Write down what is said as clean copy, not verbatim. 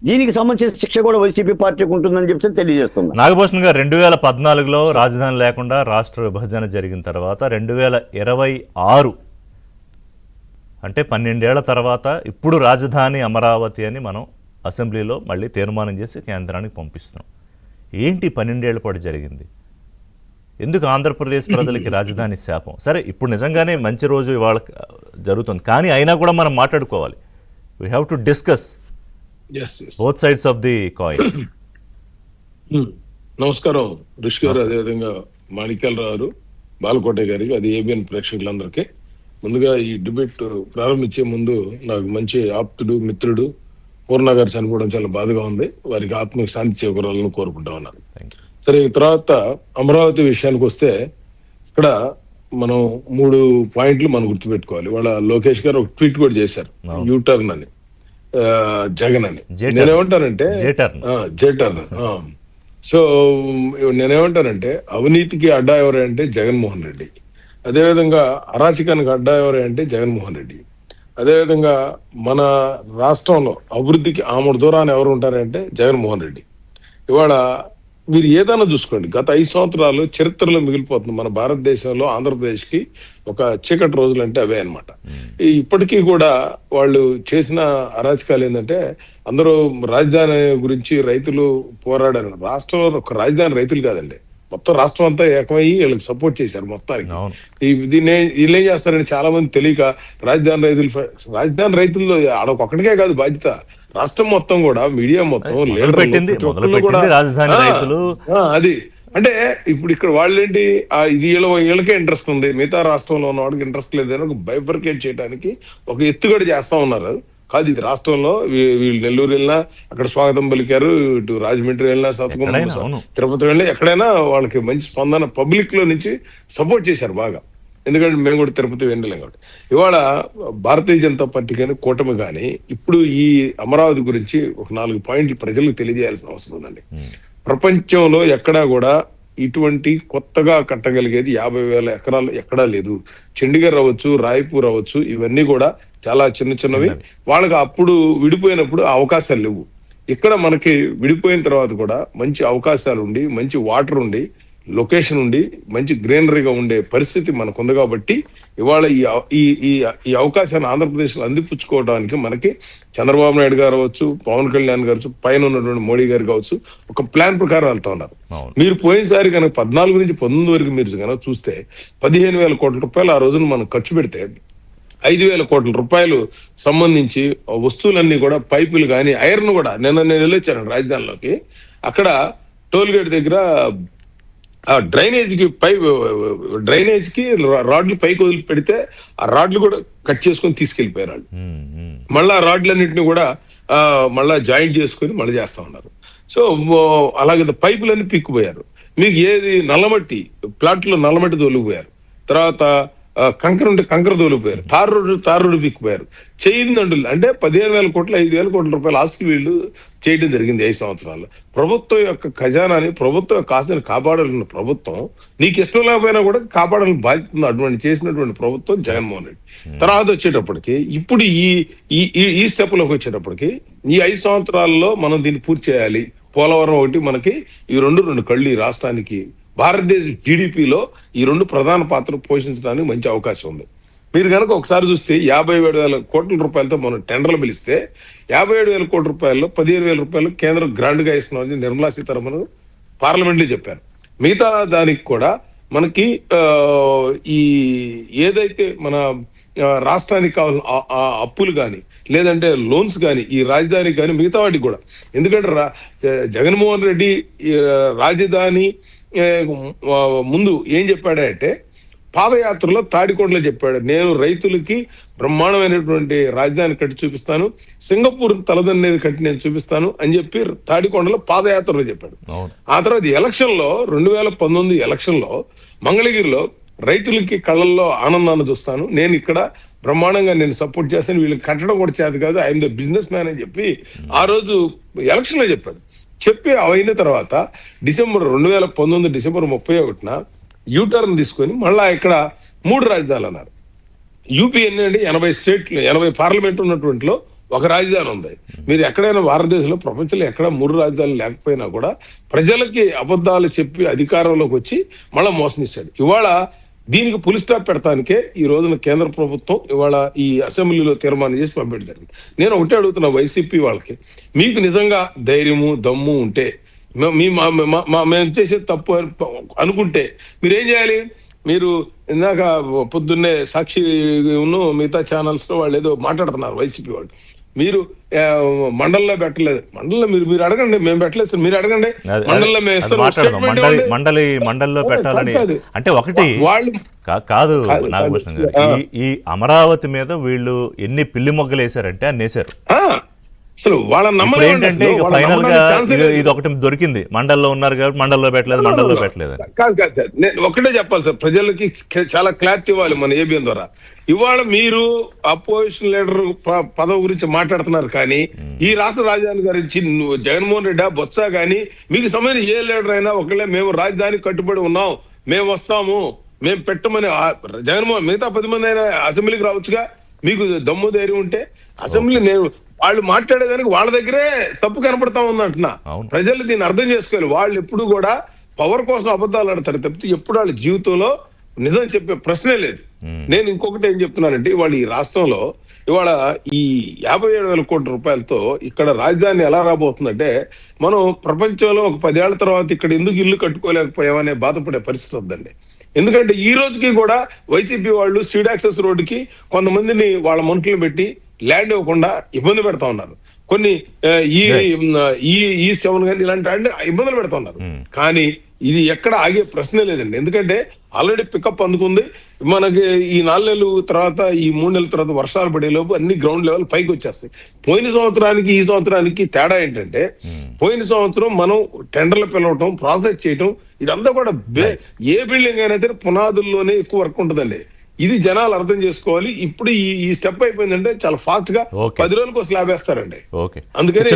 దీనికి సంబంధించిన శిక్ష కూడా వైసీపీ పార్టీకి ఉంటుందని చెప్పి తెలియజేస్తున్నా. నాగభూషణ్ గారు 2014లో రాజధాని లేకుండా రాష్ట్ర విభజన జరిగిన తర్వాత 2026 అంటే 12 ఏళ్ల తర్వాత ఇప్పుడు రాజధాని అమరావతి అని మనం అసెంబ్లీలో మళ్ళీ తీర్మానం చేసి కేంద్రానికి పంపిస్తున్నాం. ఏంటి 12 ఏళ్ల పాటు జరిగింది? ఎందుకు ఆంధ్రప్రదేశ్ ప్రజలకి రాజధాని శాపం? సరే, ఇప్పుడు నిజంగానే మంచి రోజు ఇవాళ జరుగుతుంది, కానీ అయినా కూడా మనం మాట్లాడుకోవాలి. We have to discuss both sides of the coin. నమస్కారం ఋషి గారు, అదేవిధంగా మాణిక్యాలరావు గారు, బాలకోట గారికి, అది ఏబిఎన్ ప్రేక్షకులందరికీ. ముందుగా ఈ డిబేట్ ప్రారంభించే ముందు నాకు మంచి ఆప్తుడు, మిత్రుడు పూర్ణ గారు చనిపోవడం చాలా బాధగా ఉంది. వారికి ఆత్మకి శాంతి చేకూరాలని కోరుకుంటా ఉన్నాను. సరే, తర్వాత అమరావతి విషయానికి వస్తే ఇక్కడ మనం 3 పాయింట్లు మనం గుర్తుపెట్టుకోవాలి. వాళ్ళ లోకేష్ గారు ఒక ట్వీట్ కూడా చేశారు, యూటర్న్ అని, జగన్ అని. నేనేమంటానంటే జేటర్న్. సో నేనేమంటానంటే అవినీతికి అడ్డా ఎవరంటే జగన్మోహన్ రెడ్డి, అదేవిధంగా అరాచకానికి అడ్డా ఎవరంటే జగన్మోహన్ రెడ్డి, అదేవిధంగా మన రాష్ట్రంలో అభివృద్ధికి ఆమడ దూరాన్ని ఎవరు ఉంటారంటే జగన్మోహన్ రెడ్డి. ఇవాళ మీరు ఏదైనా చూసుకోండి, గత 5 సంవత్సరాలు చరిత్రలో మిగిలిపోతుంది మన భారతదేశంలో. ఆంధ్రప్రదేశ్కి ఒక చీకటి రోజులు అంటే అవే అనమాట. ఇప్పటికీ కూడా వాళ్ళు చేసిన అరాచకాలు ఏంటంటే, అందరూ రాజధాని గురించి రైతులు పోరాడారు. రాష్ట్రంలో ఒక రాజధాని రైతులు కాదండి, మొత్తం రాష్ట్రం అంతా ఏకమయ్యి వీళ్ళకి సపోర్ట్ చేశారు మొత్తానికి. దీన్ని వీళ్ళు ఏం చేస్తారని చాలా మంది తెలియక రాజధాని రైతుల్లో ఆడొక్కడికే కాదు బాధ్యత, రాష్ట్రం మొత్తం కూడా, మీడియా మొత్తం, అది అంటే ఇప్పుడు ఇక్కడ వాళ్ళేంటి, ఇది వీళ్ళకే ఇంట్రెస్ట్ ఉంది, మిగతా రాష్ట్రంలో ఉన్న వాడికి ఇంట్రెస్ట్ లేదని ఒక బైఫర్కేట్ చేయడానికి ఒక ఎత్తుగడ చేస్తా ఉన్నారు. కాదు, ఇది రాష్ట్రంలో వీళ్ళు నెల్లూరు వెళ్ళినా అక్కడ స్వాగతం పలికారు, ఇటు రాజమండ్రి వెళ్ళినా, సత్తుకుమ్మ, తిరుపతి వెళ్ళినా ఎక్కడైనా వాళ్ళకి మంచి స్పందన పబ్లిక్ లో నుంచి సపోర్ట్ చేశారు బాగా. ఎందుకంటే మేము కూడా తిరుపతి వెళ్ళలేం కాబట్టి. ఇవాళ భారతీయ జనతా పార్టీ కానీ కూటమి కానీ ఇప్పుడు ఈ అమరావతి గురించి ఒక 4 పాయింట్లు ప్రజలకు తెలియజేయాల్సిన అవసరం ఉందండి. ప్రపంచంలో ఎక్కడా కూడా ఇటువంటి కొత్తగా కట్టగలిగేది 50,000 ఎకరాలు ఎక్కడా లేదు. చండీగఢ్ అవ్వచ్చు, రాయ్పూర్ అవ్వచ్చు, ఇవన్నీ కూడా చాలా చిన్నవి. వాళ్ళకి అప్పుడు విడిపోయినప్పుడు అవకాశాలు లేవు. ఇక్కడ మనకి విడిపోయిన తర్వాత కూడా మంచి అవకాశాలు ఉండి, మంచి వాటర్ ఉండి, లొకేషన్ ఉండి, మంచి గ్రీనరీగా ఉండే పరిస్థితి మనకు ఉంది. కాబట్టి ఇవాళ ఈ అవకాశాన్ని ఆంధ్రప్రదేశ్ లో అందిపుచ్చుకోవడానికి మనకి చంద్రబాబు నాయుడు గారు అవ్వచ్చు, పవన్ కళ్యాణ్ గారు, పైన ఉన్నటువంటి మోడీ గారు కావచ్చు, ఒక ప్లాన్ ప్రకారం వెళ్తా ఉన్నారు. మీరు పోయినసారి కనుక 14 నుంచి 19 వరకు మీరు కనుక చూస్తే 15,000 కోట్ల రూపాయలు ఆ రోజున మనం ఖర్చు పెడితే 5,000 కోట్ల రూపాయలు సంబంధించి వస్తువులన్నీ కూడా, పైపులు కానీ, ఐరన్ కూడా. నేను వెళ్ళొచ్చాను రాజధానిలోకి, అక్కడ టోల్ గేట్ దగ్గర డ్రైనేజ్ కి రాడ్లు పైకి వదిలి పెడితే ఆ రాడ్లు కూడా కట్ చేసుకొని తీసుకెళ్లిపోయారు వాళ్ళు. మళ్ళీ ఆ రాడ్లన్నింటినీ కూడా మళ్ళా జాయింట్ చేసుకొని మళ్ళీ చేస్తా ఉన్నారు. సో అలాగే పైపులన్నీ పిక్కుపోయారు. మీకు ఏది నల్లమట్టి ప్లాట్ లో నల్లమట్టి తోలిపోయారు, తర్వాత కంకర ఉంటే కంకర తోలిపోయారు, తారు రోడ్డు పిక్కుపోయారు. చేయిందండులు అంటే 15,000 కోట్లు 5,000 కోట్ల రూపాయల ఆస్తులు వీళ్ళు చేయడం జరిగింది 5 సంవత్సరాల్లో. ప్రభుత్వం యొక్క ఖజానాని, ప్రభుత్వం యొక్క ఆస్తిని కాపాడాలన్న ప్రభుత్వం, నీకు ఇష్టం లేకపోయినా కూడా కాపాడాలని బాధ్యత అటువంటి చేసినటువంటి ప్రభుత్వం జగన్మోహన్ రెడ్డి. తర్వాత వచ్చేటప్పటికి ఇప్పుడు ఈ స్టెప్ లోకి వచ్చేటప్పటికి ఈ 5 సంవత్సరాల్లో మనం దీన్ని పూర్తి చేయాలి. పోలవరం ఒకటి మనకి, ఈ రెండు కళ్ళు ఈ రాష్ట్రానికి, భారతదేశ జీడిపిలో ఈ 2 ప్రధాన పాత్ర పోషించడానికి మంచి అవకాశం ఉంది. మీరు కనుక ఒకసారి చూస్తే 57,000 కోట్ల రూపాయలతో మనం టెండర్లు పిలిస్తే 57,000 కోట్ల రూపాయల్లో 15,000 రూపాయలు కేంద్రం గ్రాంట్ గా ఇస్తున్నామని నిర్మలా సీతారామన్ పార్లమెంట్ లో చెప్పారు. మిగతా దానికి కూడా మనకి ఈ ఏదైతే మన రాష్ట్రానికి కావాల్సిన అప్పులు కానీ, లేదంటే లోన్స్ కానీ, ఈ రాజధానికి కానీ, మిగతా వాటికి కూడా. ఎందుకంటే జగన్మోహన్ రెడ్డి రాజధాని ముందు ఏం చెప్పాడంటే, పాదయాత్రలో తాడికొండలో చెప్పాడు, నేను రైతులకి బ్రహ్మాండమైనటువంటి రాజధాని కట్టి చూపిస్తాను, సింగపూర్ తలదన్నేది కట్టి నేను చూపిస్తాను అని చెప్పి తాడికొండలో పాదయాత్రలో చెప్పాడు. ఆ తర్వాత ఎలక్షన్ లో 2019 ఎలక్షన్ లో మంగళగిరిలో రైతులకి కళ్ళల్లో ఆనందాన్ని చూస్తాను, నేను ఇక్కడ బ్రహ్మాండంగా నేను సపోర్ట్ చేస్తాను, వీళ్ళకి కట్టడం కూడా చేత కాదు, ఐఎమ్ ద బిజినెస్ మ్యాన్ అని చెప్పి ఆ రోజు ఎలక్షన్ లో చెప్పాడు. చెప్పి అయిన తర్వాత 2019 డిసెంబర్ 31న యూటర్న్ తీసుకొని మళ్ళా ఇక్కడ 3 రాజధానులు అన్నారు. యూపీ ఎన్ని అండి, 80 స్టేట్లు, 80 పార్లమెంట్ ఉన్నటువంటిలో ఒక రాజధాని ఉంది. మీరు ఎక్కడైనా భారతదేశంలో ప్రపంచంలో ఎక్కడ 3 రాజధానులు లేకపోయినా కూడా ప్రజలకి అబద్ధాలు చెప్పి అధికారంలోకి వచ్చి మళ్ళీ మోసం చేశాడు. ఇవాళ దీనికి పులి స్టాప్ పెడతానికే ఈ రోజున కేంద్ర ప్రభుత్వం ఇవాళ ఈ అసెంబ్లీలో తీర్మానం చేసి పంపించడం జరిగింది. నేను ఒకటే అడుగుతున్నా వైసీపీ వాళ్ళకి, మీకు నిజంగా ధైర్యము దమ్ము ఉంటే, మేము చేసేది తప్పు అనుకుంటే మీరేం చేయాలి? మీరు ఇందాక పొద్దున్నే సాక్షి మిగతా ఛానల్స్ లో వాళ్ళు ఏదో మాట్లాడుతున్నారు వైసీపీ వాళ్ళు, మీరు మండలిలో పెట్టలేదు. మండలిలో మీరు అడగండి, మేము పెట్టలేదు సార్, మీరు అడగండి. మండలిలో మండలిలో పెట్టాలని అంటే ఒకటి వాళ్ళు కాదు నాగభూషణ్ గారు, ఈ అమరావతి మీద వీళ్ళు ఎన్ని పిల్లి మొగ్గలు వేశారంటే అన్ని వేశారు. అసలు వాళ్ళ నమ్మకం ఏంటంటే ఫైనల్ గా ఇది ఒకటి దొరికింది, మండల్లో ఉన్నారు కాబట్టి మండల్లో పెట్టలేదు. నేను ఒకటే చెప్పాలి సార్, ప్రజలకి చాలా క్లారిటీ ఇవ్వాలి మన ఏబిఎన్ ద్వారా. ఇవాళ మీరు అపోజిషన్ లీడర్ పదవి గురించి మాట్లాడుతున్నారు, కానీ ఈ రాష్ట్ర రాజధాని గురించి జగన్మోహన్ రెడ్డి బొత్స కానీ మీకు సంబంధించిన ఏ లీడర్ అయినా ఒకళ్ళే మేము రాజధానికి కట్టుబడి ఉన్నాం, మేము వస్తాము, మేము పెట్టమని జగన్మోహన్ మిగతా 10 మంది అయినా అసెంబ్లీకి రావచ్చుగా. మీకు దమ్ము ధైర్యం ఉంటే అసెంబ్లీ నేను వాళ్ళు మాట్లాడేదానికి వాళ్ళ దగ్గరే తప్పు కనపడతా ఉంది అంటున్నా. ప్రజలు దీన్ని అర్థం చేసుకోవాలి. వాళ్ళు ఎప్పుడు కూడా పవర్ కోసం అబద్ధాలు ఆడతారు తప్పితే ఎప్పుడు వాళ్ళ జీవితంలో నిజం చెప్పే ప్రశ్నే లేదు. నేను ఇంకొకటి ఏం చెప్తున్నానంటే, ఇవాళ ఈ రాష్ట్రంలో ఇవాళ ఈ 57,000 కోట్ల రూపాయలతో ఇక్కడ రాజధాని ఎలా రాబోతుందంటే, మనం ప్రపంచంలో ఒక 10 ఏళ్ల తర్వాత ఇక్కడ ఎందుకు ఇల్లు కట్టుకోలేకపోయామనే బాధపడే పరిస్థితి వద్దండి. ఎందుకంటే ఈ రోజుకి కూడా వైసీపీ వాళ్ళు స్ట్రీట్ యాక్సెస్ రోడ్డుకి కొంతమందిని వాళ్ళ మనుషులను పెట్టి ల్యాండ్ ఇవ్వకుండా ఇబ్బంది పెడతా ఉన్నారు. కొన్ని ఈ 7 కానీ ఇలాంటి ఇబ్బందులు పెడతా ఉన్నారు. కానీ ఇది ఎక్కడ ఆగే ప్రశ్నే లేదండి. ఎందుకంటే ఆల్రెడీ పికప్ అందుకుంది. మనకి ఈ 4 నెలల తర్వాత, ఈ 3 నెలల తర్వాత వర్షాలు పడేలోపు అన్ని గ్రౌండ్ లెవెల్ పైకి వచ్చేస్తాయి. పోయిన సంవత్సరానికి ఈ సంవత్సరానికి తేడా ఏంటంటే, పోయిన సంవత్సరం మనం టెండర్లు పిలవటం, ప్రాసెస్ చేయటం, ఇదంతా కూడా ఏ బిల్డింగ్ అయినా సరే పునాదుల్లోనే ఎక్కువ వర్క్ ఉంటుందండి. ఇది జనాలు అర్థం చేసుకోవాలి. ఇప్పుడు ఈ స్టెప్ అయిపోయిందంటే చాలా ఫాస్ట్ గా 10 రోజులకు స్లాబ్ వేస్తారండి. అందుకని